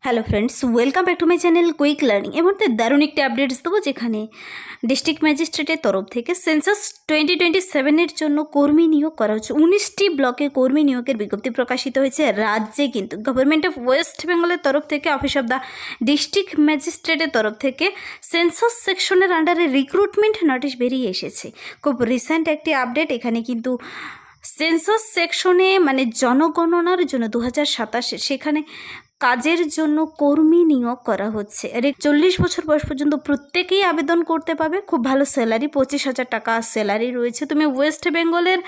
Hello friends, welcome back to my channel quick learning. এর মধ্যে দারুণ একটি আপডেটস দেবো, যেখানে ডিস্ট্রিক্ট ম্যাজিস্ট্রেটের তরফ থেকে সেন্সাস 2027-এর জন্য কর্মী নিয়োগ করা হচ্ছে। 19টি ব্লকে কর্মী নিয়োগের বিজ্ঞপ্তি প্রকাশিত হয়েছে রাজ্যে। কিন্তু গভর্নমেন্ট অফ ওয়েস্ট বেঙ্গলের তরফ থেকে, অফিস অফ দ্য ডিস্ট্রিক্ট ম্যাজিস্ট্রেটের তরফ থেকে সেন্সাস সেকশনের আন্ডারে রিক্রুটমেন্ট নোটিশ বেরিয়ে এসেছে। খুব রিসেন্ট একটি আপডেট। এখানে কিন্তু সেন্সাস সেকশনে মানে জনগণনার জন্য 2027 সেখানে কাজের জন্য কর্মী নিয়োগ করা হচ্ছে। আর 40 বছর বয়স পর্যন্ত প্রত্যেকেই আবেদন করতে পাবে। খুব ভালো স্যালারি, 25,000 টাকা স্যালারি রয়েছে। তুমি ওয়েস্ট বেঙ্গলের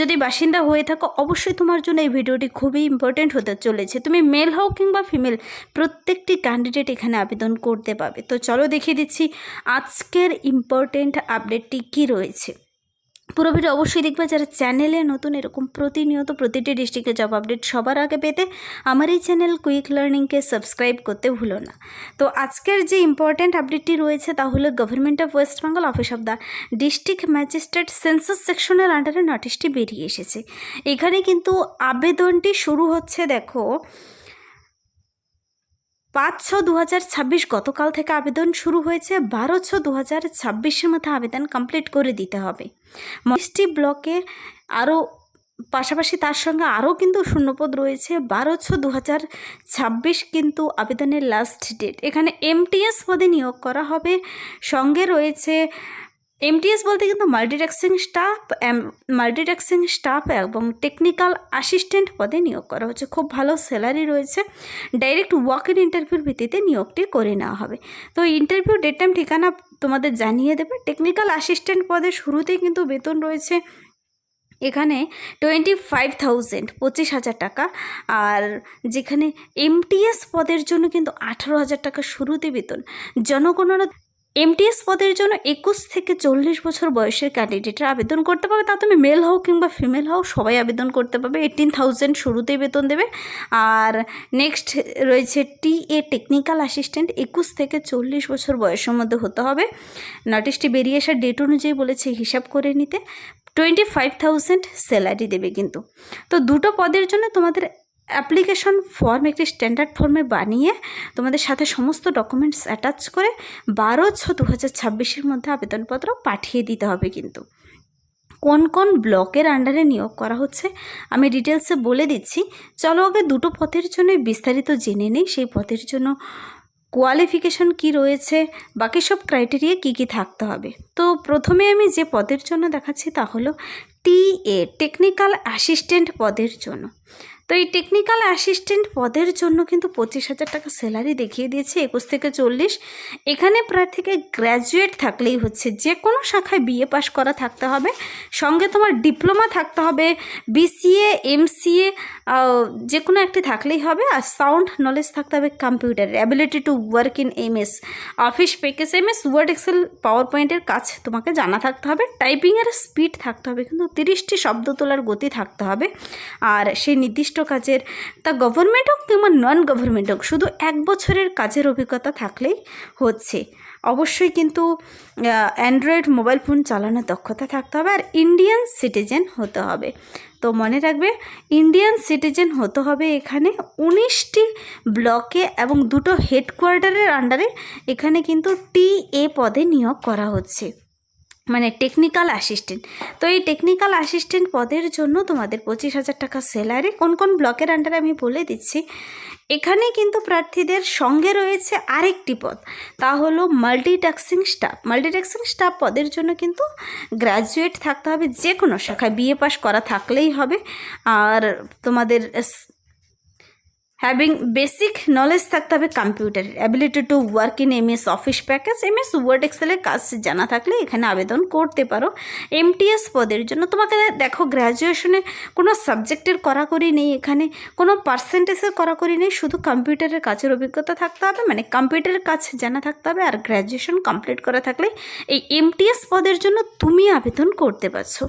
যদি বাসিন্দা হয়ে থাকো, অবশ্যই তোমার জন্য এই ভিডিওটি খুবই ইম্পর্টেন্ট হতে চলেছে। তুমি মেল হও কিংবা ফিমেল, প্রত্যেকটি ক্যান্ডিডেট এখানে আবেদন করতে পাবে। তো চলো দেখিয়ে দিচ্ছি আজকের ইম্পর্টেন্ট আপডেটটি কী রয়েছে। পুরো ভিডিও অবশ্যই দেখবে। যারা চ্যানেলে নতুন, এরকম প্রতিনিয়ত প্রতিটি ডিস্ট্রিক্টের জব আপডেট সবার আগে পেতে আমার এই চ্যানেল কুইক লার্নিংকে সাবস্ক্রাইব করতে ভুলো না। তো আজকের যে ইম্পর্ট্যান্ট আপডেটটি রয়েছে তা হলো government of West Bengal, office of the district magistrate census সেকশনের আন্ডারে নোটিশটি বেরিয়ে এসেছে। এখানে কিন্তু আবেদনটি শুরু হচ্ছে, দেখো 5/6/2026 গতকাল থেকে আবেদন শুরু হয়েছে। 12/6/2026-এর মধ্যে আবেদন কমপ্লিট করে দিতে হবে। মিষ্টি ব্লকে আরও পাশাপাশি তার সঙ্গে আরও কিন্তু শূন্যপদ রয়েছে। 12/6/2026 কিন্তু আবেদনের লাস্ট ডেট। এখানে এমটিএস পদে নিয়োগ করা হবে। সঙ্গে রয়েছে এমটিএস বলতে কিন্তু মাল্টিটাস্কিং স্টাফ এবং টেকনিক্যাল অ্যাসিস্ট্যান্ট পদে নিয়োগ করা হচ্ছে। খুব ভালো স্যালারি রয়েছে। ডাইরেক্ট ওয়াক ইন ইন্টারভিউর ভিত্তিতে নিয়োগটি করে নেওয়া হবে। তো ইন্টারভিউ ডেট টাইম ঠিকানা তোমাদের জানিয়ে দেবে। টেকনিক্যাল অ্যাসিস্ট্যান্ট পদে শুরুতেই কিন্তু বেতন রয়েছে এখানে 25,000, 25,000 টাকা। আর যেখানে এমটিএস পদের জন্য কিন্তু 18,000 টাকা শুরুতে বেতন। জনগণনা এমটিএস পদের জন্য 21 থেকে 40 বছর বয়সের ক্যান্ডিডেটরা আবেদন করতে পারবে। তা তুমি মেল হও কিংবা ফিমেল হও, সবাই আবেদন করতে পারবে। 18,000 শুরুতেই বেতন দেবে। আর নেক্সট রয়েছে টিএ টেকনিক্যাল অ্যাসিস্ট্যান্ট, 21 থেকে 40 বছর বয়সের মধ্যে হতে হবে। নোটিশটি বেরিয়ে আসার ডেট অনুযায়ী বলেছে হিসাব করে নিতে। 25,000 স্যালারি দেবে কিন্তু। তো দুটো পদের জন্য তোমাদের অ্যাপ্লিকেশন ফর্ম একটি স্ট্যান্ডার্ড ফর্মে বানিয়ে তোমাদের সাথে সমস্ত ডকুমেন্টস অ্যাটাচ করে 12/6/2026-এর মধ্যে আবেদনপত্র পাঠিয়ে দিতে হবে। কিন্তু কোন কোন ব্লকের আন্ডারে নিয়োগ করা হচ্ছে আমি ডিটেলসে বলে দিচ্ছি। চলো আগে দুটো পদের জন্য বিস্তারিত জেনে নিই। সেই পদের জন্য কোয়ালিফিকেশন কি রয়েছে, বাকি সব ক্রাইটেরিয়া কি কি থাকতে হবে। তো প্রথমে আমি যে পদের জন্য দেখাচ্ছি তা হলো টিএ টেকনিক্যাল অ্যাসিস্ট্যান্ট পদের জন্য। তো এই টেকনিক্যাল অ্যাসিস্ট্যান্ট পদের জন্য কিন্তু 25,000 টাকা স্যালারি দেখিয়ে দিয়েছে, 21 থেকে 40। এখানে প্রার্থীকে গ্র্যাজুয়েট থাকলেই হচ্ছে, যে কোনো শাখায় বিএ পাস করা থাকতে হবে। সঙ্গে তোমার ডিপ্লোমা থাকতে হবে, বিসিএ, এমসিএ, যে কোনো একটি থাকলেই হবে। আর সাউন্ড নলেজ থাকতে হবে কম্পিউটারের, ability to work in MS Office package, MS Word, Excel, পাওয়ার পয়েন্টের কাজ তোমাকে জানা থাকতে হবে। টাইপিংয়ের স্পিড থাকতে হবে, কিন্তু 30টি শব্দ তোলার গতি থাকতে হবে। আর সেই নির্দিষ্ট কাজের, তা গভর্নমেন্ট হোক কিংবা নন গভর্নমেন্ট হোক, শুধু 1 বছরের কাজের অভিজ্ঞতা থাকলেই হচ্ছে। অবশ্যই কিন্তু অ্যান্ড্রয়েড মোবাইল ফোন চালানোর দক্ষতা থাকতে হবে। আর ইন্ডিয়ান সিটিজেন হতে হবে। তো মনে রাখবে, ইন্ডিয়ান সিটিজেন হতে হবে। এখানে 19টি ব্লকে এবং দুটো হেডকোয়ার্টারের আন্ডারে এখানে কিন্তু টিএ পদে নিয়োগ করা হচ্ছে, মানে টেকনিক্যাল অ্যাসিস্ট্যান্ট। তো এই টেকনিক্যাল অ্যাসিস্ট্যান্ট পদের জন্য তোমাদের 25,000 টাকা স্যালারি। কোন কোন ব্লকের আন্ডারে আমি বলে দিচ্ছি। এখানে কিন্তু প্রার্থীদের সঙ্গে রয়েছে আরেকটি পদ, তা হলো মাল্টিটাস্কিং স্টাফ। মাল্টিটাস্কিং স্টাফ পদের জন্য কিন্তু গ্র্যাজুয়েট থাকতে হবে, যে কোনো শাখায় বিএ পাস করা থাকলেই হবে। আর তোমাদের হ্যাভিং বেসিক নলেজ থাকতে হবে কম্পিউটারের, ability to work in MS Office package, MS Word, এক্সেলের কাজ জানা থাকলে এখানে আবেদন করতে পারো। এমটিএস পদের জন্য তোমাকে দেখো গ্র্যাজুয়েশনে কোনো সাবজেক্টের কড়াকড়ি নেই, এখানে কোনো পার্সেন্টেজের কড়াকড়ি নেই, শুধু কম্পিউটারের কাজের অভিজ্ঞতা থাকতে হবে, মানে কম্পিউটারের কাজ জানা থাকতে হবে। আর গ্র্যাজুয়েশন কমপ্লিট করা থাকলে এই এমটিএস পদের জন্য তুমি আবেদন করতে পারছো।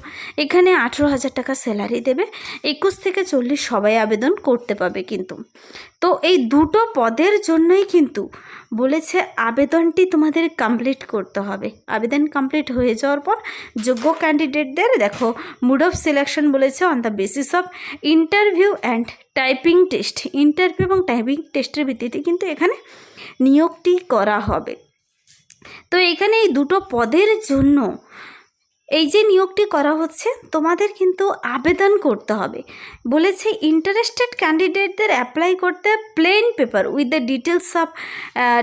এখানে 18,000 টাকা স্যালারি দেবে। 21 থেকে 40 সবাই আবেদন করতে পাবে কিন্তু। তো এই দুটো পদের জন্যই কিন্তু বলেছে আবেদনটি তোমাদের কমপ্লিট করতে হবে। আবেদন কমপ্লিট হয়ে যাওয়ার পর যোগ্য ক্যান্ডিডেটদের দেখো মোড অফ সিলেকশন বলেছে on the basis of interview and typing test. Interview এবং টাইপিং টেস্টের ভিত্তিতে কিন্তু এখানে নিয়োগটি করা হবে। তো এখানে এই দুটো পদের জন্য এই যে নিয়োগটি করা হচ্ছে তোমাদের কিন্তু আবেদন করতে হবে। বলেছে ইন্টারেস্টেড ক্যান্ডিডেটদের অ্যাপ্লাই করতে plane paper with the details of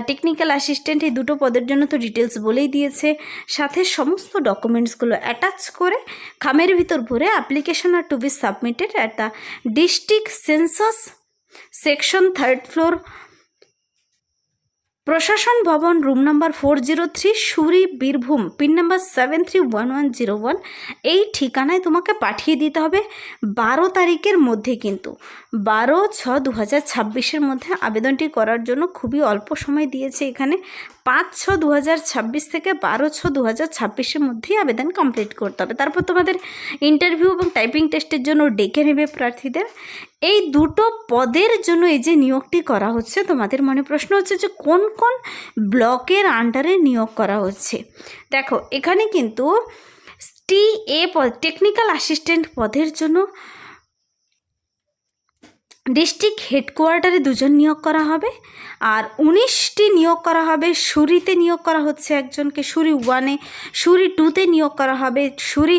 technical assistant, এই দুটো পদের জন্য তো ডিটেলস বলেই দিয়েছে, সাথে সমস্ত ডকুমেন্টসগুলো অ্যাটাচ করে খামের ভিতর ভরে application are to be submitted at the district census section 3rd floor, প্রশাসন ভবন, room number 403, Suri, Birbhum, pin number 731101। এই ঠিকানায় তোমাকে পাঠিয়ে দিতে হবে 12 তারিখের মধ্যে, কিন্তু 12/6/2026 মধ্যে আবেদনটি করার জন্য খুবই অল্প সময় দিয়েছে এখানে। 5/6/2026 থেকে 12/6/2026 মধ্যেই আবেদন কমপ্লিট করতে হবে। তারপর তোমাদের ইন্টারভিউ এবং টাইপিং টেস্টের জন্য ডেকে নেবে প্রার্থীদের। এই দুটো পদের জন্য এই যে নিয়োগটি করা হচ্ছে, তোমাদের মনে প্রশ্ন হচ্ছে যে কোন কোন ব্লকের আন্ডারে নিয়োগ করা হচ্ছে। দেখো এখানে কিন্তু TA পদ, টেকনিক্যাল অ্যাসিস্ট্যান্ট পদের জন্য ডিস্ট্রিক্ট হেডকোয়ার্টারে 2 জন নিয়োগ করা হবে, আর 19টি নিয়োগ করা হবে। সুরিতে নিয়োগ করা হচ্ছে একজনকে, সুরি 1-এ, সুরি 2-তে নিয়োগ করা হবে, সুরি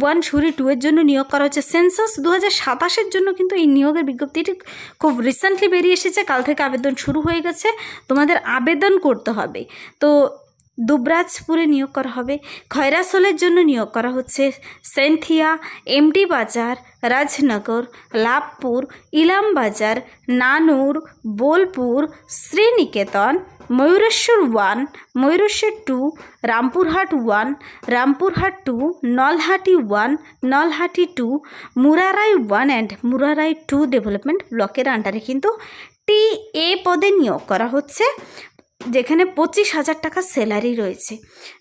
1, সুরি 2-এর জন্য নিয়োগ করা হচ্ছে। সেন্সাস 2027-এর জন্য কিন্তু এই নিয়োগের বিজ্ঞপ্তিটি খুব রিসেন্টলি বেরিয়ে এসেছে, কাল থেকে আবেদন শুরু হয়ে গেছে, তোমাদের আবেদন করতে হবে। তো দুবরাজপুরে নিয়োগ করা হবে। খয়রাসোলের জন্য নিয়োগ করা হচ্ছে সেন্থিয়া, এমডি বাজার, রাজনগর, লাভপুর, ইলামবাজার, নানুর, বোলপুর, শ্রীনিকেতন, ময়ূরেশ্বর 1, ময়ূরেশ্বর 2, রামপুরহাট 1, রামপুরহাট 2, নলহাটি 1, নলহাটি 2, মুরারাই 1 অ্যান্ড মুরারাই 2 ডেভেলপমেন্ট ব্লকের আন্ডারে কিন্তু TA পদে নিয়োগ করা হচ্ছে, যেখানে 25,000 টাকা স্যালারি রয়েছে।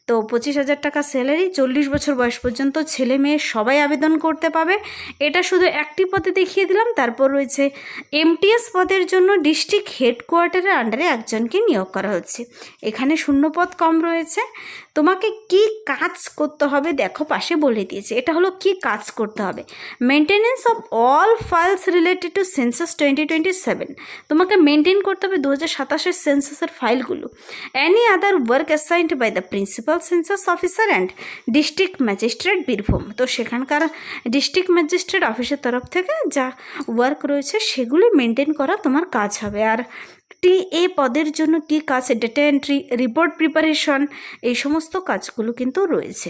তো 25,000 টাকা স্যালারি, 40 বছর বয়স পর্যন্ত ছেলে মেয়ে সবাই আবেদন করতে পাবে। এটা শুধু একটি পদে দেখিয়ে দিলাম। তারপর রয়েছে MTS পদের জন্য ডিস্ট্রিক্ট হেডকোয়ার্টারের আন্ডারে একজনকে নিয়োগ করা হচ্ছে। এখানে শূন্যপদ কম রয়েছে। তোমাকে কি কাজ করতে হবে দেখো পাশে বলে দিয়েছে। এটা হলো কি কাজ করতে হবে, maintenance of all files related to census 2027। তোমাকে মেনটেন করতে হবে 2027-এর সেন্সাসের ফাইলগুলো। Any other work assigned by the principal census officer and district magistrate Birbhum. তো সেখানকার ডিস্ট্রিক্ট ম্যাজিস্ট্রেট অফিসের তরফ থেকে যা ওয়ার্ক রয়েছে সেগুলি মেনটেন করা তোমার কাজ হবে। আর TA পদের জন্য কি কাজ, ডেটা এন্ট্রি, রিপোর্ট প্রিপারেশন, এই সমস্ত কাজগুলো কিন্তু রয়েছে।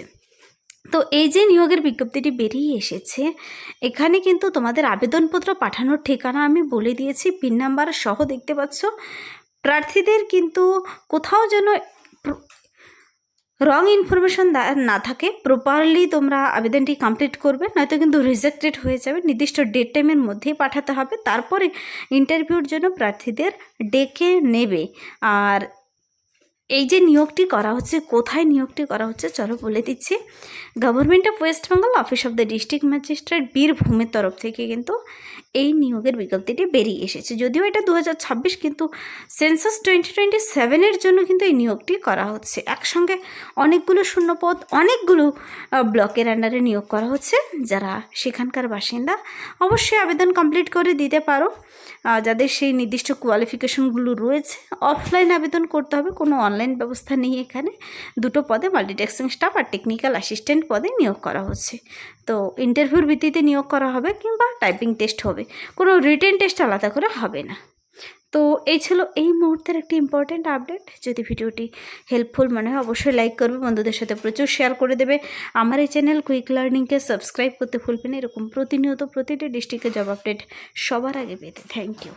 তো এই যে নিয়োগের বিজ্ঞপ্তিটি বেরিয়ে এসেছে, এখানে কিন্তু তোমাদের আবেদনপত্র পাঠানোর ঠিকানা আমি বলে দিয়েছি, পিন নাম্বার সহ দেখতে পাচ্ছ। প্রার্থীদের কিন্তু কোথাও যেন রং ইনফরমেশন না থাকে, প্রপারলি তোমরা আবেদনটি কমপ্লিট করবে, নয়তো কিন্তু রিজেক্টেড হয়ে যাবে। নির্দিষ্ট ডেট টাইমের মধ্যেই পাঠাতে হবে, তারপরে ইন্টারভিউর জন্য প্রার্থীদের ডেকে নেবে। আর এই যে নিয়োগটি করা হচ্ছে, কোথায় নিয়োগটি করা হচ্ছে চলো বলে দিচ্ছি। Government of West Bengal, office of the district magistrate, বীরভূমের তরফ থেকে কিন্তু এই নিয়োগের বিজ্ঞপ্তিটি বেরিয়ে এসেছে। যদিও এটা 2026, কিন্তু সেন্সাস 2027-এর জন্য কিন্তু এই নিয়োগটি করা হচ্ছে। একসঙ্গে অনেকগুলো শূন্যপদ, অনেকগুলো ব্লকের আন্ডারে নিয়োগ করা হচ্ছে। যারা সেখানকার বাসিন্দা অবশ্যই আবেদন কমপ্লিট করে দিতে পারো। যাদের সেই নির্দিষ্ট কোয়ালিফিকেশনগুলো রয়েছে, অফলাইন আবেদন করতে হবে, কোনো অনলাইন ব্যবস্থা নেই এখানে। 2 পদে মাল্টিটাস্কিং স্টাফ আর টেকনিক্যাল অ্যাসিস্ট্যান্ট পদে নিয়োগ করা হচ্ছে। তো ইন্টারভিউর ভিত্তিতে নিয়োগ করা হবে কিংবা টাইপিং টেস্ট হবে, কোনো রিটেন টেস্ট আলাদা করে হবে না। তো এই ছিল এই মুহূর্তের একটি ইম্পর্ট্যান্ট আপডেট। যদি ভিডিওটি হেল্পফুল মনে হয় অবশ্যই লাইক করবে, বন্ধুদের সাথে প্রচুর শেয়ার করে দেবে। আমার এই চ্যানেল কুইক লার্নিংকে সাবস্ক্রাইব করতে ভুলবেন না, এরকম প্রতিনিয়ত প্রতিটি ডিস্ট্রিক্টের জব আপডেট সবার আগে পেতে। Thank you.